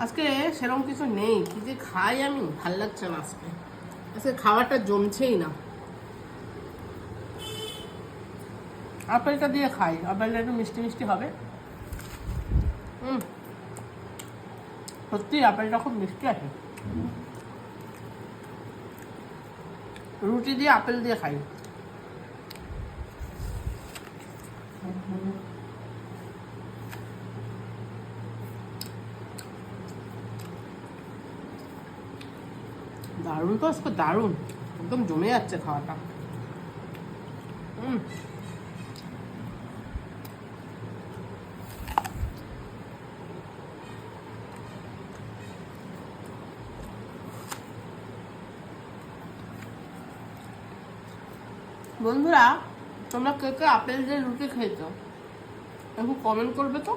আজকে সেরকম কিছু নেই, কি যে খাই আমি, ভাল লাগছে না আজকে। আজকে খাবারটা জমছেই না। আপেলটা দিয়ে খাই, আপেলটা একটু মিষ্টি মিষ্টি হবে। সত্যি আপেলটা খুব মিষ্টি আছে। রুটি দিয়ে আপেল দিয়ে খাই। দারুণ তো আজকে, দারুণ, একদম জমে যাচ্ছে খাওয়াটা। বন্ধুরা, তোমরা কে কে আপেল দিয়ে রুটি খেয়েছো একটু কমেন্ট করবে তো।